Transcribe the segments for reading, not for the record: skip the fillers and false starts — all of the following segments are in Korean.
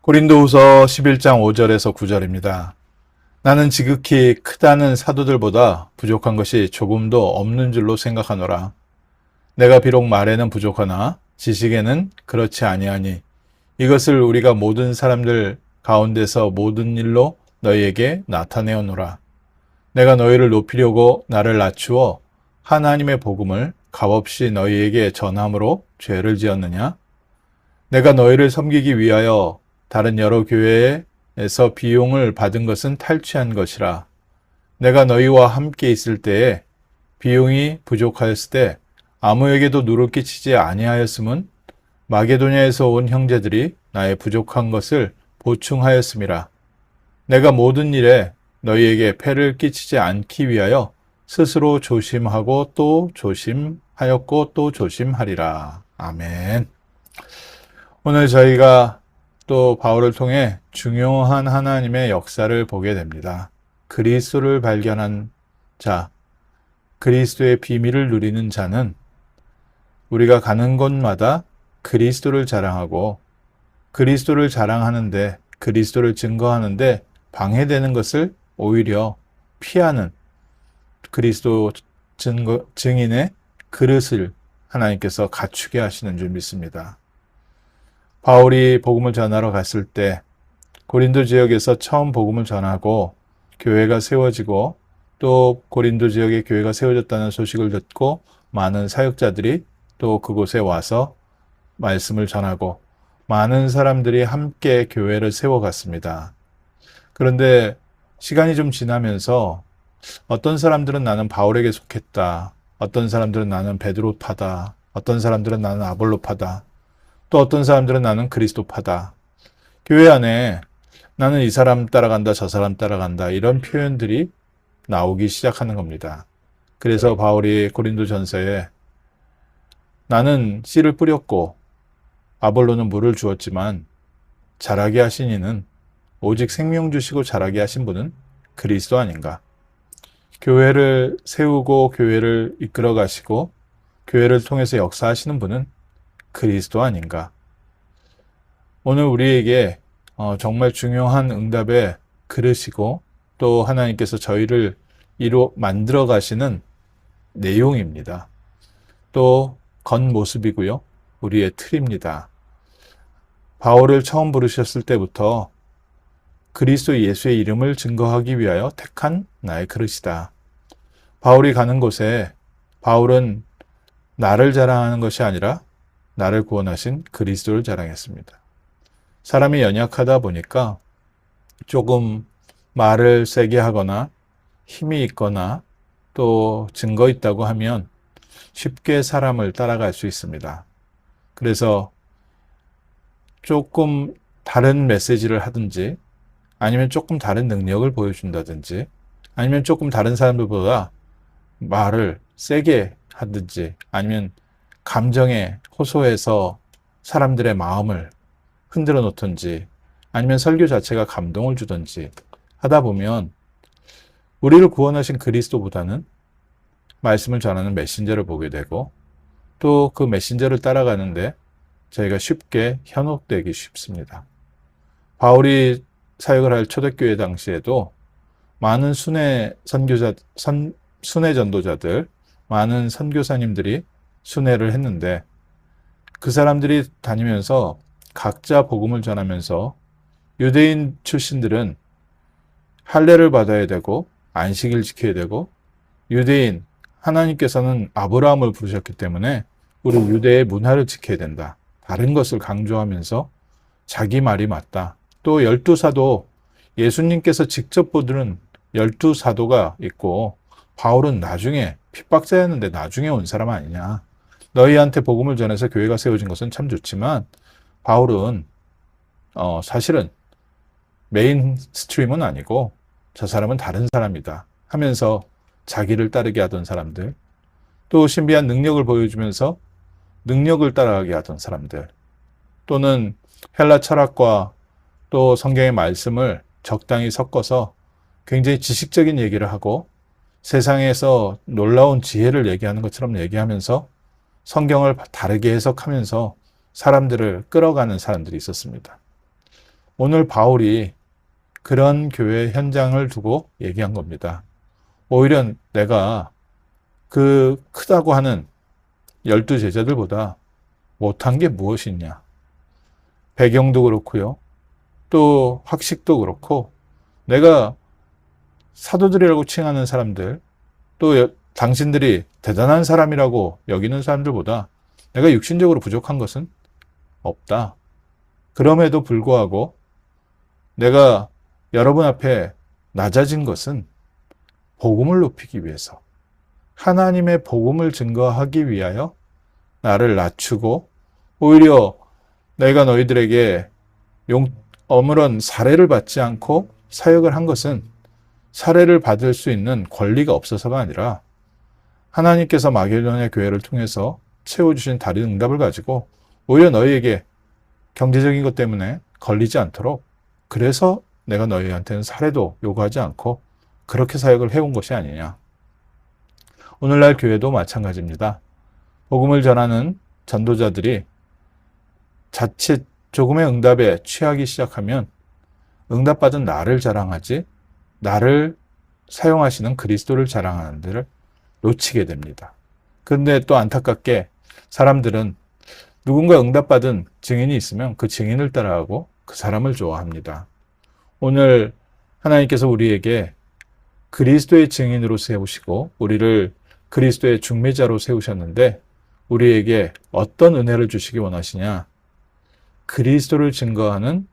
고린도후서 11장 5절에서 9절입니다. 나는 지극히 크다는 사도들보다 부족한 것이 조금도 없는 줄로 생각하노라. 내가 비록 말에는 부족하나 지식에는 그렇지 아니하니 이것을 우리가 모든 사람들 가운데서 모든 일로 너희에게 나타내어노라. 내가 너희를 높이려고 나를 낮추어 하나님의 복음을 값없이 너희에게 전함으로 죄를 지었느냐? 내가 너희를 섬기기 위하여 다른 여러 교회에서 비용을 받은 것은 탈취한 것이라. 내가 너희와 함께 있을 때에 비용이 부족하였을 때 아무에게도 누를 끼치지 아니하였음은 마게도냐에서 온 형제들이 나의 부족한 것을 보충하였음이라. 내가 모든 일에 너희에게 폐를 끼치지 않기 위하여 스스로 조심하고 또 조심하였고 또 조심하리라. 아멘. 오늘 저희가 또 바울을 통해 중요한 하나님의 역사를 보게 됩니다. 그리스도를 발견한 자, 그리스도의 비밀을 누리는 자는 우리가 가는 곳마다 그리스도를 자랑하고 그리스도를 자랑하는데 그리스도를 증거하는데 방해되는 것을 오히려 피하는 그리스도 증인의 그릇을 하나님께서 갖추게 하시는 줄 믿습니다. 바울이 복음을 전하러 갔을 때 고린도 지역에서 처음 복음을 전하고 교회가 세워지고 또 고린도 지역에 교회가 세워졌다는 소식을 듣고 많은 사역자들이 또 그곳에 와서 말씀을 전하고 많은 사람들이 함께 교회를 세워갔습니다. 그런데 시간이 좀 지나면서 어떤 사람들은 나는 바울에게 속했다. 어떤 사람들은 나는 베드로파다. 어떤 사람들은 나는 아볼로파다. 또 어떤 사람들은 나는 그리스도파다. 교회 안에 나는 이 사람 따라간다, 저 사람 따라간다 이런 표현들이 나오기 시작하는 겁니다. 그래서 바울이 고린도 전서에 나는 씨를 뿌렸고 아볼로는 물을 주었지만 자라게 하신 이는 오직 생명 주시고 자라게 하신 분은 그리스도 아닌가. 교회를 세우고 교회를 이끌어 가시고 교회를 통해서 역사하시는 분은 그리스도 아닌가. 오늘 우리에게 정말 중요한 응답의 그릇이고 또 하나님께서 저희를 만들어 가시는 내용입니다. 또 겉모습이고요. 우리의 틀입니다. 바울을 처음 부르셨을 때부터 그리스도 예수의 이름을 증거하기 위하여 택한 나의 그릇이다. 바울이 가는 곳에 바울은 나를 자랑하는 것이 아니라 나를 구원하신 그리스도를 자랑했습니다. 사람이 연약하다 보니까 조금 말을 세게 하거나 힘이 있거나 또 증거 있다고 하면 쉽게 사람을 따라갈 수 있습니다. 그래서 조금 다른 메시지를 하든지 아니면 조금 다른 능력을 보여준다든지 아니면 조금 다른 사람들보다 말을 세게 하든지 아니면 감정에 호소해서 사람들의 마음을 흔들어 놓든지 아니면 설교 자체가 감동을 주든지 하다 보면 우리를 구원하신 그리스도보다는 말씀을 전하는 메신저를 보게 되고 또 그 메신저를 따라가는데 저희가 쉽게 현혹되기 쉽습니다. 바울이 사역을 할 초대교회 당시에도 많은 순회 전도자들, 많은 선교사님들이 순회를 했는데 그 사람들이 다니면서 각자 복음을 전하면서 유대인 출신들은 할례를 받아야 되고 안식일 지켜야 되고 유대인 하나님께서는 아브라함을 부르셨기 때문에 우리 유대의 문화를 지켜야 된다. 다른 것을 강조하면서 자기 말이 맞다. 또 12사도 예수님께서 직접 보들은 12사도가 있고 바울은 나중에 핍박자였는데 나중에 온 사람 아니냐. 너희한테 복음을 전해서 교회가 세워진 것은 참 좋지만 바울은 사실은 메인 스트림은 아니고 저 사람은 다른 사람이다 하면서 자기를 따르게 하던 사람들, 또 신비한 능력을 보여주면서 능력을 따라가게 하던 사람들, 또는 헬라 철학과 또 성경의 말씀을 적당히 섞어서 굉장히 지식적인 얘기를 하고 세상에서 놀라운 지혜를 얘기하는 것처럼 얘기하면서 성경을 다르게 해석하면서 사람들을 끌어가는 사람들이 있었습니다. 오늘 바울이 그런 교회 현장을 두고 얘기한 겁니다. 오히려 내가 그 크다고 하는 12제자들보다 못한 게 무엇이냐. 배경도 그렇고요. 또 학식도 그렇고 내가 사도들이라고 칭하는 사람들, 또 당신들이 대단한 사람이라고 여기는 사람들보다 내가 육신적으로 부족한 것은 없다. 그럼에도 불구하고 내가 여러분 앞에 낮아진 것은 복음을 높이기 위해서, 하나님의 복음을 증거하기 위하여 나를 낮추고, 오히려 내가 너희들에게 아무런 사례를 받지 않고 사역을 한 것은 사례를 받을 수 있는 권리가 없어서가 아니라 하나님께서 마게도냐 교회를 통해서 채워주신 다른 응답을 가지고 오히려 너희에게 경제적인 것 때문에 걸리지 않도록, 그래서 내가 너희한테는 사례도 요구하지 않고 그렇게 사역을 해온 것이 아니냐. 오늘날 교회도 마찬가지입니다. 복음을 전하는 전도자들이 자칫 조금의 응답에 취하기 시작하면 응답받은 나를 자랑하지, 나를 사용하시는 그리스도를 자랑하는 데를 놓치게 됩니다. 그런데 또 안타깝게 사람들은 누군가 응답받은 증인이 있으면 그 증인을 따라하고 그 사람을 좋아합니다. 오늘 하나님께서 우리에게 그리스도의 증인으로 세우시고 우리를 그리스도의 중매자로 세우셨는데 우리에게 어떤 은혜를 주시기 원하시냐? 그리스도를 증거하는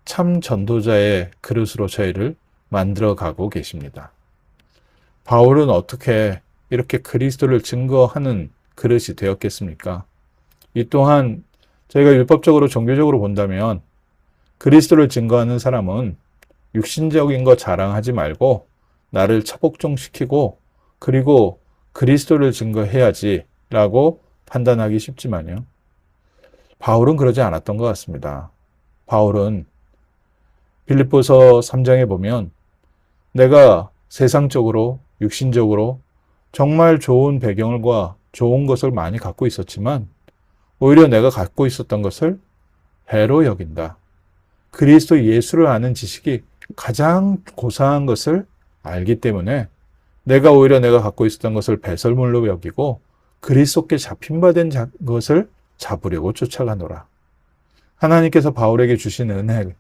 참 전도자의 그릇으로 저희를 만들어가고 계십니다. 바울은 어떻게 이렇게 그리스도를 증거하는 그릇이 되었겠습니까? 이 또한 저희가 율법적으로 종교적으로 본다면 그리스도를 증거하는 사람은 육신적인 거 자랑하지 말고 나를 처복종시키고 그리고 그리스도를 증거해야지 라고 판단하기 쉽지만요. 바울은 그러지 않았던 것 같습니다. 바울은 빌립보서 3장에 보면 내가 세상적으로 육신적으로 정말 좋은 배경과 좋은 것을 많이 갖고 있었지만 오히려 내가 갖고 있었던 것을 해로 여긴다. 그리스도 예수를 아는 지식이 가장 고상한 것을 알기 때문에 내가 오히려 내가 갖고 있었던 것을 배설물로 여기고 그리스도께 잡힌 바 된 것을 잡으려고 쫓아가노라. 하나님께서 바울에게 주신 은혜,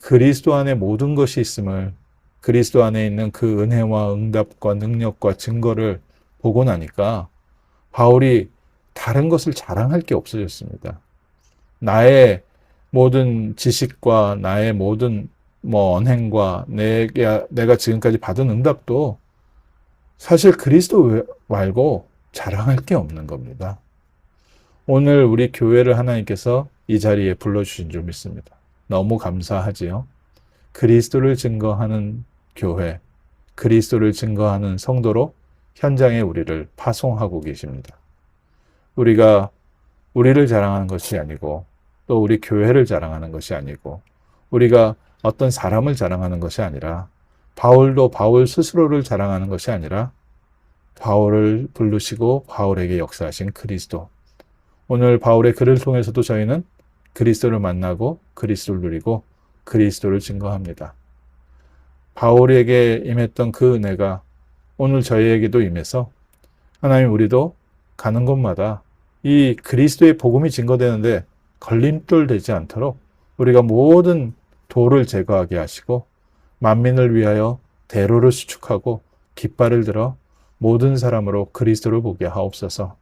그리스도 안에 모든 것이 있음을, 그리스도 안에 있는 그 은혜와 응답과 능력과 증거를 보고 나니까 바울이 다른 것을 자랑할 게 없어졌습니다. 나의 모든 지식과 나의 모든 언행과 내가 지금까지 받은 응답도 사실 그리스도 말고 자랑할 게 없는 겁니다. 오늘 우리 교회를 하나님께서 이 자리에 불러주신 줄 믿습니다. 너무 감사하지요. 그리스도를 증거하는 교회, 그리스도를 증거하는 성도로 현장에 우리를 파송하고 계십니다. 우리가 우리를 자랑하는 것이 아니고 또 우리 교회를 자랑하는 것이 아니고 우리가 어떤 사람을 자랑하는 것이 아니라 바울도 바울 스스로를 자랑하는 것이 아니라 바울을 부르시고 바울에게 역사하신 그리스도. 오늘 바울의 글을 통해서도 저희는 그리스도를 만나고 그리스도를 누리고 그리스도를 증거합니다. 바울에게 임했던 그 은혜가 오늘 저희에게도 임해서 하나님 우리도 가는 곳마다 이 그리스도의 복음이 증거되는데 걸림돌 되지 않도록 우리가 모든 돌을 제거하게 하시고 만민을 위하여 대로를 수축하고 깃발을 들어 모든 사람으로 그리스도를 보게 하옵소서.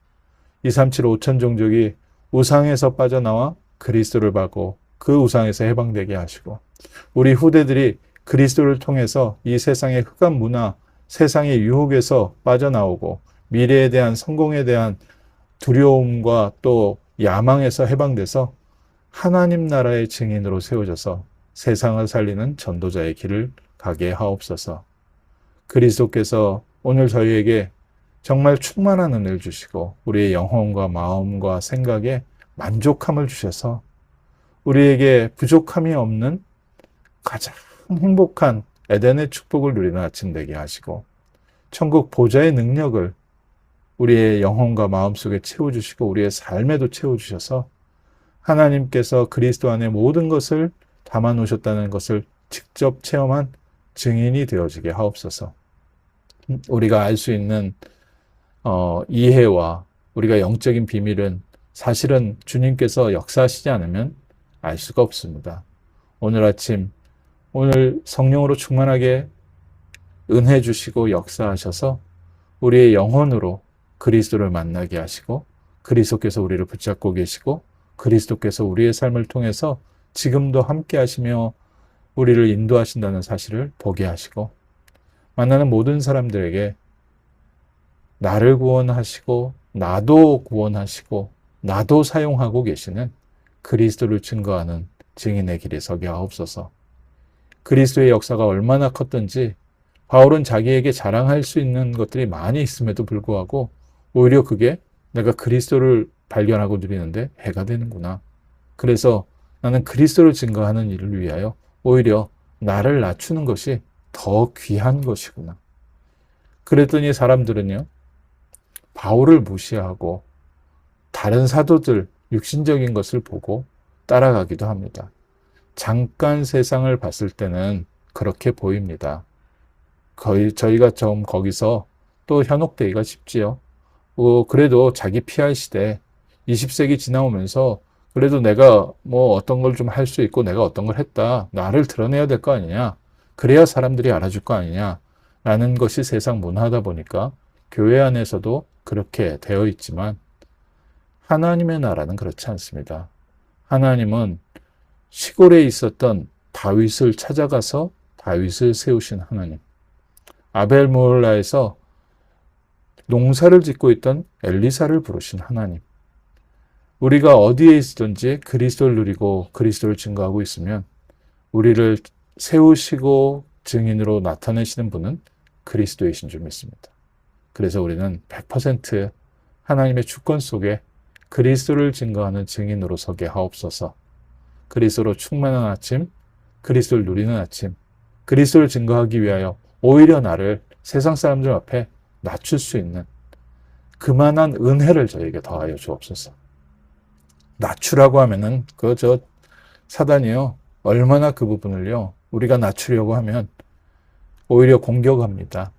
237 5천 종족이 우상에서 빠져나와 그리스도를 받고 그 우상에서 해방되게 하시고 우리 후대들이 그리스도를 통해서 이 세상의 흑암 문화, 세상의 유혹에서 빠져나오고 미래에 대한 성공에 대한 두려움과 또 야망에서 해방돼서 하나님 나라의 증인으로 세워져서 세상을 살리는 전도자의 길을 가게 하옵소서. 그리스도께서 오늘 저희에게 정말 충만한 은혜를 주시고 우리의 영혼과 마음과 생각에 만족함을 주셔서 우리에게 부족함이 없는 가장 행복한 에덴의 축복을 누리는 아침 되게 하시고 천국 보좌의 능력을 우리의 영혼과 마음속에 채워주시고 우리의 삶에도 채워주셔서 하나님께서 그리스도 안에 모든 것을 담아 놓으셨다는 것을 직접 체험한 증인이 되어지게 하옵소서. 우리가 알 수 있는 이해와 우리가 영적인 비밀은 사실은 주님께서 역사하시지 않으면 알 수가 없습니다. 오늘 아침, 오늘 성령으로 충만하게 은혜 주시고 역사하셔서 우리의 영혼으로 그리스도를 만나게 하시고 그리스도께서 우리를 붙잡고 계시고 그리스도께서 우리의 삶을 통해서 지금도 함께 하시며 우리를 인도하신다는 사실을 보게 하시고 만나는 모든 사람들에게 나를 구원하시고 나도 구원하시고 나도 사용하고 계시는 그리스도를 증거하는 증인의 길에 서게 하옵소서. 그리스도의 역사가 얼마나 컸던지 바울은 자기에게 자랑할 수 있는 것들이 많이 있음에도 불구하고 오히려 그게 내가 그리스도를 발견하고 누리는데 해가 되는구나. 그래서 나는 그리스도를 증거하는 일을 위하여 오히려 나를 낮추는 것이 더 귀한 것이구나. 그랬더니 사람들은요, 바울을 무시하고 다른 사도들 육신적인 것을 보고 따라가기도 합니다. 잠깐 세상을 봤을 때는 그렇게 보입니다. 저희가 좀 거기서 또 현혹되기가 쉽지요. 그래도 자기 PR 시대 20세기 지나오면서 그래도 내가 뭐 어떤 걸 좀 할 수 있고 내가 어떤 걸 했다. 나를 드러내야 될 거 아니냐. 그래야 사람들이 알아줄 거 아니냐. 라는 것이 세상 문화다 보니까 교회 안에서도 그렇게 되어 있지만 하나님의 나라는 그렇지 않습니다. 하나님은 시골에 있었던 다윗을 찾아가서 다윗을 세우신 하나님. 아벨모홀라에서 농사를 짓고 있던 엘리사를 부르신 하나님. 우리가 어디에 있든지 그리스도를 누리고 그리스도를 증거하고 있으면 우리를 세우시고 증인으로 나타내시는 분은 그리스도이신 줄 믿습니다. 그래서 우리는 100% 하나님의 주권 속에 그리스도를 증거하는 증인으로 서게 하옵소서. 그리스도로 충만한 아침, 그리스도를 누리는 아침, 그리스도를 증거하기 위하여 오히려 나를 세상 사람들 앞에 낮출 수 있는 그만한 은혜를 저에게 더하여 주옵소서. 낮추라고 하면은 사단이요, 얼마나 그 부분을요 우리가 낮추려고 하면 오히려 공격합니다.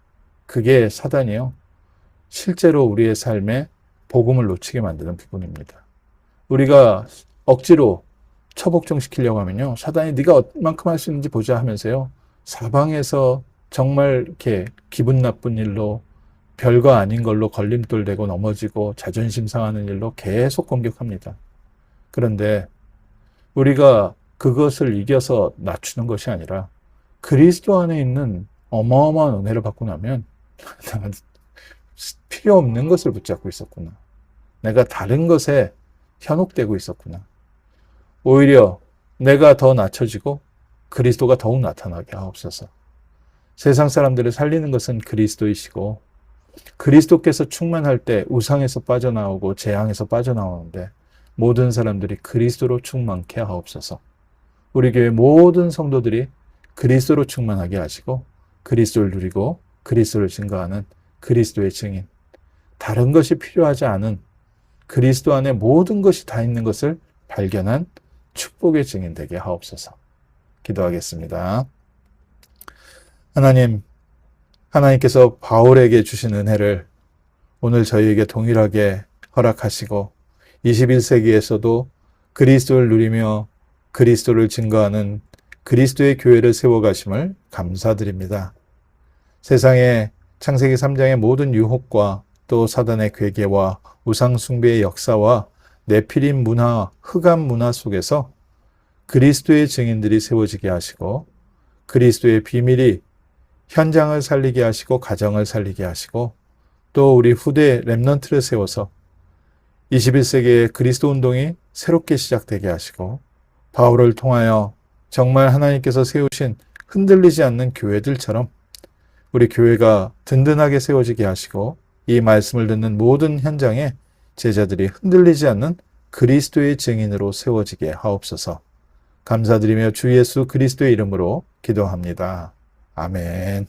그게 사단이요 실제로 우리의 삶에 복음을 놓치게 만드는 부분입니다. 우리가 억지로 처복종시키려고 하면요, 사단이 네가 얼만큼 할 수 있는지 보자 하면서요, 사방에서 정말 이렇게 기분 나쁜 일로 별거 아닌 걸로 걸림돌 되고 넘어지고 자존심 상하는 일로 계속 공격합니다. 그런데 우리가 그것을 이겨서 낮추는 것이 아니라 그리스도 안에 있는 어마어마한 은혜를 받고 나면 필요 없는 것을 붙잡고 있었구나. 내가 다른 것에 현혹되고 있었구나. 오히려 내가 더 낮춰지고 그리스도가 더욱 나타나게 하옵소서. 세상 사람들을 살리는 것은 그리스도이시고 그리스도께서 충만할 때 우상에서 빠져나오고 재앙에서 빠져나오는데 모든 사람들이 그리스도로 충만케 하옵소서. 우리 교회 모든 성도들이 그리스도로 충만하게 하시고 그리스도를 누리고 그리스도를 증거하는 그리스도의 증인, 다른 것이 필요하지 않은 그리스도 안에 모든 것이 다 있는 것을 발견한 축복의 증인 되게 하옵소서. 기도하겠습니다. 하나님께서 바울에게 주신 은혜를 오늘 저희에게 동일하게 허락하시고 21세기에서도 그리스도를 누리며 그리스도를 증거하는 그리스도의 교회를 세워가심을 감사드립니다. 세상에 창세기 3장의 모든 유혹과 또 사단의 괴계와 우상숭배의 역사와 네피림 문화, 흑암 문화 속에서 그리스도의 증인들이 세워지게 하시고 그리스도의 비밀이 현장을 살리게 하시고 가정을 살리게 하시고 또 우리 후대 렘넌트를 세워서 21세기의 그리스도 운동이 새롭게 시작되게 하시고 바울을 통하여 정말 하나님께서 세우신 흔들리지 않는 교회들처럼 우리 교회가 든든하게 세워지게 하시고 이 말씀을 듣는 모든 현장에 제자들이 흔들리지 않는 그리스도의 증인으로 세워지게 하옵소서. 감사드리며 주 예수 그리스도의 이름으로 기도합니다. 아멘.